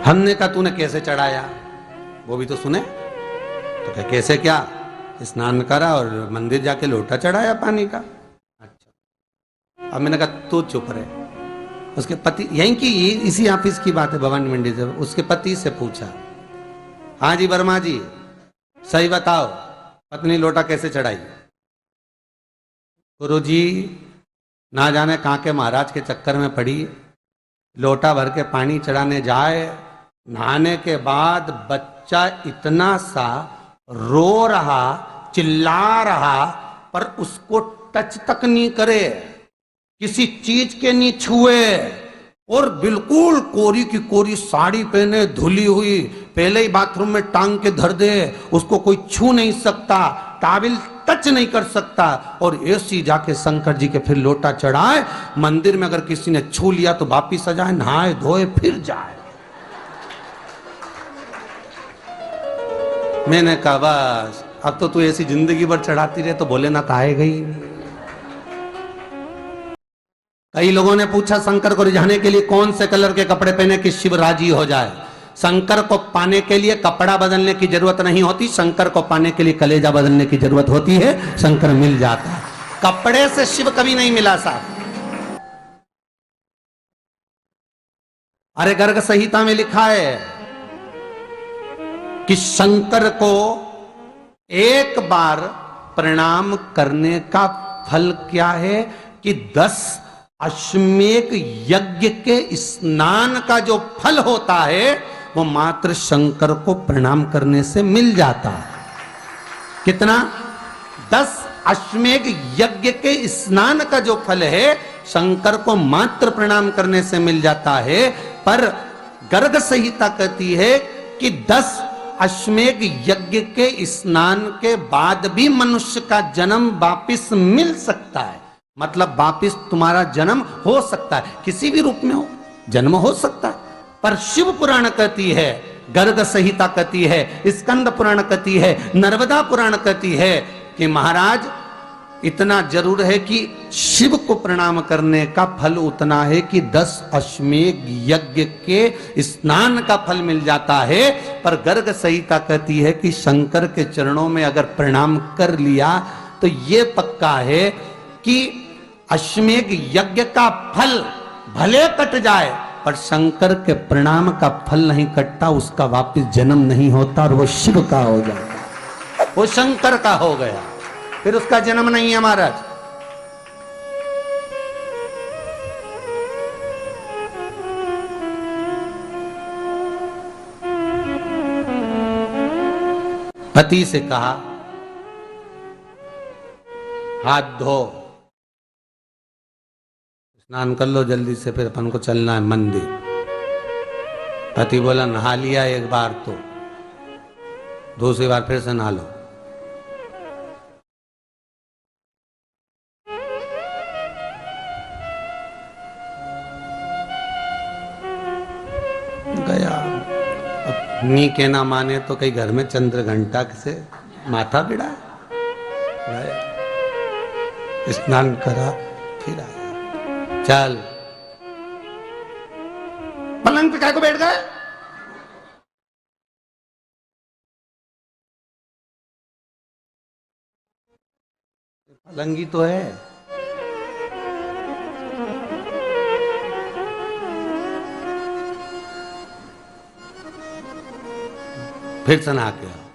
हमने कहा तूने कैसे चढ़ाया, वो भी तो सुने। तो कहा कैसे, क्या स्नान करा और मंदिर जाके लोटा चढ़ाया पानी का। अच्छा, अब मैंने कहा तू चुप रहे। उसके पति, यहीं की इसी ऑफिस की बात है, भवानी मंडी से, उसके पति से पूछा, हाँ जी वर्मा जी सही बताओ पत्नी लोटा कैसे चढ़ाई। गुरुजी ना जाने कहाँ के महाराज के चक्कर में पड़ी, लोटा भर के पानी चढ़ाने जाए, नहाने के बाद बच्चा इतना सा रो रहा, चिल्ला रहा, पर उसको टच तक नहीं करे, किसी चीज के नहीं छुए, और बिल्कुल कोरी की कोरी साड़ी पहने, धुली हुई, पहले ही बाथरूम में टांग के धर दे, उसको कोई छू नहीं सकता, टाविल टच नहीं कर सकता, और ऐसी जाके शंकर जी के फिर लोटा चढ़ाए। मंदिर में अगर किसी ने छू लिया तो वापिस आ जाए, नहाए धोए फिर जाए। मैंने कहा बस अब तो तू ऐसी जिंदगी भर चढ़ाती रहे तो भोलेनाथ आएगा ही। कई लोगों ने पूछा शंकर को रिझाने के लिए कौन से कलर के कपड़े पहने कि शिव राजी हो जाए। शंकर को पाने के लिए कपड़ा बदलने की जरूरत नहीं होती, शंकर को पाने के लिए कलेजा बदलने की जरूरत होती है, शंकर मिल जाता है। कपड़े से शिव कभी नहीं मिला साहब। अरे गर्ग संहिता में लिखा है कि शंकर को एक बार प्रणाम करने का फल क्या है कि 10 अश्वमेध यज्ञ के स्नान का जो फल होता है वो मात्र शंकर को प्रणाम करने से मिल जाता है। कितना? 10 अश्वमेध यज्ञ के स्नान का जो फल है शंकर को मात्र प्रणाम करने से मिल जाता है। पर गर्ग संहिता कहती है कि 10 अश्वमेध यज्ञ के स्नान के बाद भी मनुष्य का जन्म वापिस मिल सकता है, मतलब वापिस तुम्हारा जन्म हो सकता है, किसी भी रूप में हो जन्म हो सकता है। पर शिव पुराण कहती है, गर्ग संहिता कहती है, स्कंद पुराण कहती है, नर्मदा पुराण कहती है कि महाराज इतना जरूर है कि शिव को प्रणाम करने का फल उतना है कि 10 अश्वमेध यज्ञ के स्नान का फल मिल जाता है। पर गर्ग संहिता कहती है कि शंकर के चरणों में अगर प्रणाम कर लिया तो ये पक्का है कि अश्वमेध यज्ञ का फल भले कट जाए पर शंकर के प्रणाम का फल नहीं कटता, उसका वापिस जन्म नहीं होता और वो शिव का हो जाता, वो शंकर का हो गया, फिर उसका जन्म नहीं है महाराज। पति से कहा हाथ धो, स्नान कर लो जल्दी से, फिर अपन को चलना है मंदिर। पति बोला नहा लिया एक बार तो दूसरी बार फिर से नहा लो। गया, अपनी के ना माने तो कई घर में चंद्र घंटा से माथा भिड़ा, स्नान करा फिर आया। चल पलंग पे काय को बैठ गए? पलंगी तो है। फिर से नहा के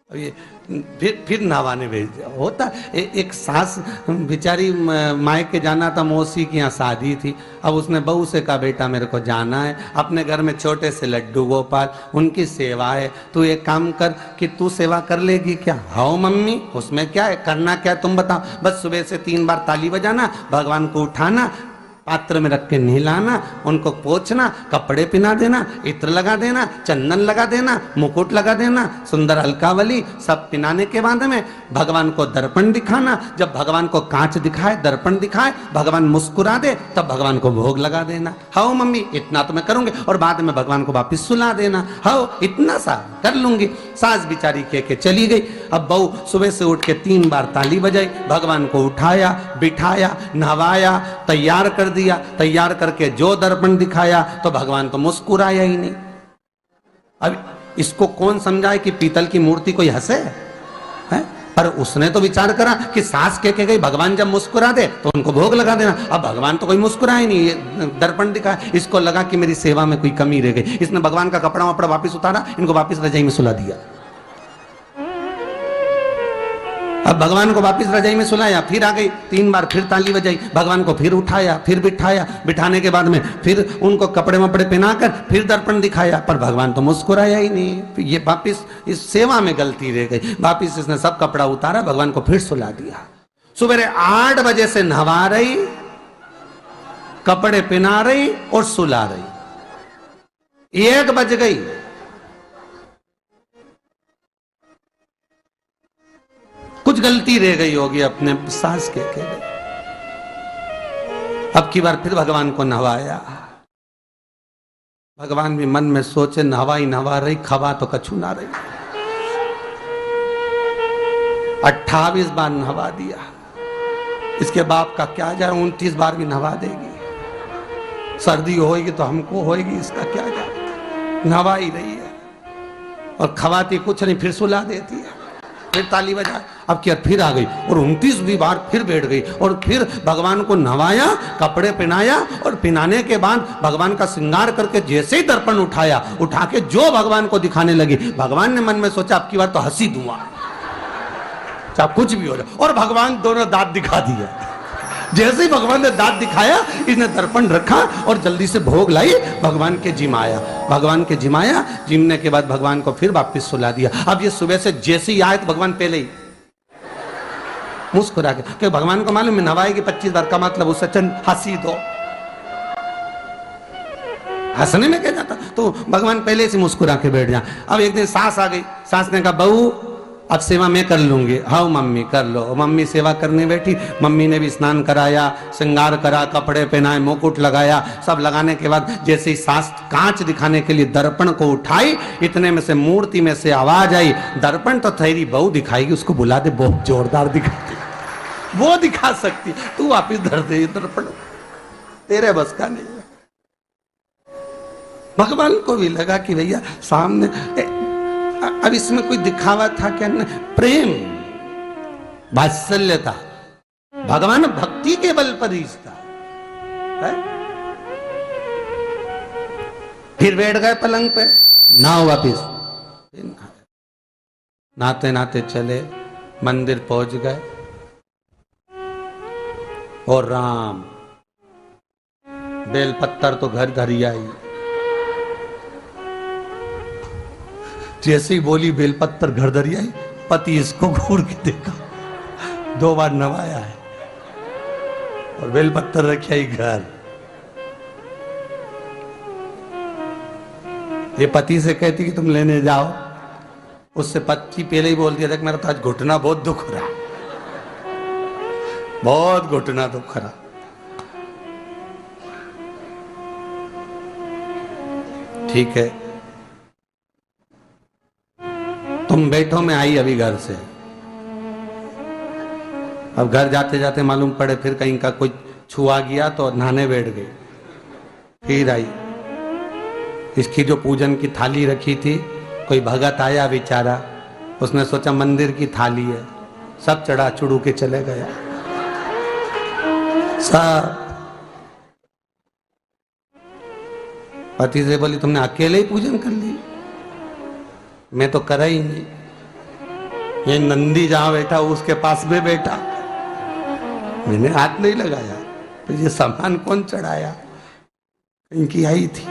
ये फिर नहावाने भेज दिया। होता एक सास बेचारी मायके जाना था, मौसी की यहाँ शादी थी, अब उसने बहू से कहा बेटा मेरे को जाना है, अपने घर में छोटे से लड्डू गोपाल उनकी सेवा है, तू एक काम कर कि तू सेवा कर लेगी क्या? हाँ मम्मी, उसमें क्या है, करना क्या है तुम बताओ, बस सुबह से 3 बार ताली बजाना, भगवान को उठाना, पात्र में रख के नहलाना, उनको पोंछना, कपड़े पहना देना, इत्र लगा देना, चंदन लगा देना, मुकुट लगा देना, सुंदर अलकावली सब पिनाने के बाद में भगवान को दर्पण दिखाना, जब भगवान को कांच दिखाए, दर्पण दिखाए, भगवान मुस्कुरा दे, तब भगवान को भोग लगा देना। हाँ मम्मी इतना तो मैं करूंगी, और बाद में भगवान को वापिस सुला देना। हाँ इतना सा कर लूंगी। सास बिचारी कह के चली गई। अब बहू सुबह से उठ के 3 बार ताली बजाई, भगवान को उठाया, बिठाया, नहवाया, तैयार कर दिया। तैयार करके जो दर्पण दिखाया तो भगवान तो मुस्कुराया ही नहीं। अब इसको कौन समझाए कि पीतल की मूर्ति कोई हंसे है? पर उसने तो विचार करा कि सास कह गई भगवान जब मुस्कुरा दे तो उनको भोग लगा देना। अब भगवान तो कोई मुस्कुराए नहीं, ये दर्पण दिखा। इसको लगा कि मेरी सेवा में कोई कमी रह गई। इसने भगवान का कपड़ा वपड़ा वापस उतारा, इनको वापस रजाई में सुला दिया। अब भगवान को वापस रजाई में सुलाया, फिर आ गई। 3 बार फिर ताली बजाई, भगवान को फिर उठाया, फिर बिठाया। बिठाने के बाद में फिर उनको कपड़े वपड़े पहनाकर फिर दर्पण दिखाया, पर भगवान तो मुस्कुराया ही नहीं। ये वापिस इस सेवा में गलती रह गई। वापिस इसने सब कपड़ा उतारा, भगवान को फिर सुला दिया। सुबह 8 बजे से नहवा रही, कपड़े पहना रही और सुला रही। 1 बज गई। कुछ गलती रह गई होगी अपने सास के गई। अब की बार फिर भगवान को नहवाया। भगवान भी मन में सोचे नहवा ही नहवा रही, खवा तो कछु ना रही। 28 बार नहवा दिया। इसके बाप का क्या जाए, 29 बार भी नहवा देगी। सर्दी होएगी तो हमको होएगी, इसका क्या जाए। नहवा ही रही है और खवाती कुछ नहीं, फिर सुला देती है। फिर ताली बजाए। अब क्या फिर आ गई और 29वीं बार फिर बैठ गई और फिर भगवान को नहवाया, कपड़े पहनाया और पहनाने के बाद भगवान का श्रृंगार करके जैसे ही दर्पण उठाया, उठा के जो भगवान को दिखाने लगी, भगवान ने मन में सोचा अब की बार तो हंसी दूंगा, चाहे कुछ भी हो जाए। और भगवान दोनों दांत दिखा दिए। जैसे ही भगवान ने दांत दिखाया, इसने दर्पण रखा और जल्दी से भोग लाई, भगवान के जिमाया। भगवान के जिमाया, जिमने के बाद भगवान को फिर वापस सुला दिया। अब ये सुबह से जैसे ही आए तो भगवान पहले ही मुस्कुरा के, क्योंकि भगवान को मालूम है नवाएगी 25 बार का मतलब उससे चंद हंसी दो, हंसने में क्या जाता। तो भगवान पहले से मुस्कुरा के बैठ जा। अब एक दिन सास आ गई। सास ने कहा बहू अब सेवा मैं कर लूंगी। हाँ मम्मी कर लो। मम्मी सेवा करने बैठी। मम्मी ने भी स्नान कराया, श्रृंगार करा, कपड़े पहनाए, मुकुट लगाया। सब लगाने के बाद जैसे ही सास कांच दिखाने के लिए दर्पण को उठाई, इतने में से मूर्ति में से आवाज आई, दर्पण तो तेरी बहू दिखाएगी, उसको बुला दे, बहुत जोरदार दिखाती, वो दिखा सकती, तू वापिस धर दे दर्पण, तेरे बस का नहीं। भगवान को भी लगा कि भैया सामने अब इसमें कोई दिखावा था क्या? प्रेम, वात्सल्य था। भगवान भक्ति के बल पर ही था। फिर बैठ गए पलंग पे, नाव वापिस नाते नाते चले, मंदिर पहुंच गए और राम बेलपत्तर तो घर घर ही आई। जैसे ही बोली बेलपत्तर घर धरी आई, पति इसको घूर के देखा, 2 बार नवाया है और बेलपत्तर रखी आई घर। ये पति से कहती कि तुम लेने जाओ, उससे पति पहले ही बोल दिया था कि मेरा तो आज घुटना बहुत दुख रहा, बहुत घुटना दुख रहा। ठीक है तुम बैठो, मैं आई अभी घर से। अब घर जाते जाते मालूम पड़े फिर कहीं का कोई छुआ गया तो नहाने बैठ गई। फिर आई, इसकी जो पूजन की थाली रखी थी, कोई भगत आया बेचारा, उसने सोचा मंदिर की थाली है, सब चढ़ा चुड़ू के चले गया सब। पति से बोली तुमने अकेले ही पूजन कर ली? मैं तो करा ही नहीं, ये नंदी जहां बैठा उसके पास में बैठा, मैंने हाथ नहीं लगाया। तो ये सामान कौन चढ़ाया? इनकी आई थी,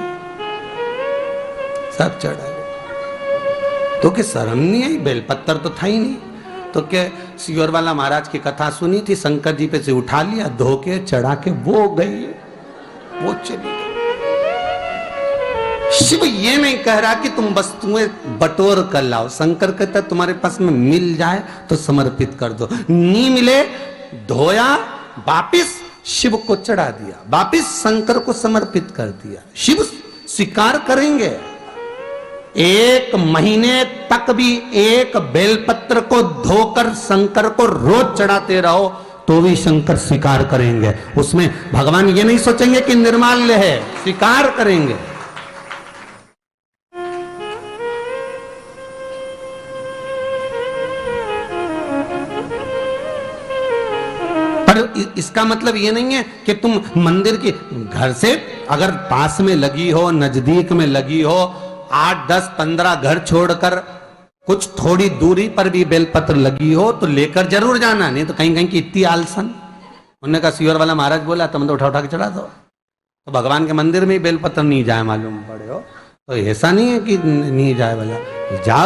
सब चढ़ाया। तो क्या शर्म नहीं आई? बेलपत्तर तो था ही नहीं। तो क्या सियोर वाला महाराज की कथा सुनी थी, शंकर जी पे से उठा लिया, धो के चढ़ा के वो गई, वो चली गई। शिव ये नहीं कह रहा कि तुम वस्तुएं बटोर कर लाओ। शंकर कहता तुम्हारे पास में मिल जाए तो समर्पित कर दो, नहीं मिले धोया, वापिस शिव को चढ़ा दिया, वापिस शंकर को समर्पित कर दिया। शिव स्वीकार करेंगे। 1 महीने तक भी एक बेलपत्र को धोकर शंकर को रोज चढ़ाते रहो तो भी शंकर स्वीकार करेंगे। उसमें भगवान ये नहीं सोचेंगे कि निर्माल्य है, स्वीकार करेंगे। पर इसका मतलब ये नहीं है कि तुम मंदिर की घर से अगर पास में लगी हो, नजदीक में लगी हो, 8, 10, 15 घर छोड़कर कुछ थोड़ी दूरी पर भी बेलपत्र लगी हो तो लेकर जरूर जाना, नहीं तो कहीं कहीं की इतनी आलसन। उन्होंने कहा सीवर वाला महाराज बोला तुम तो उठा उठा के चढ़ा दो, तो भगवान के मंदिर में ही बेलपत्र नहीं जाए मालूम पड़े हो, तो ऐसा नहीं है कि नहीं जाए वाला, जाओ।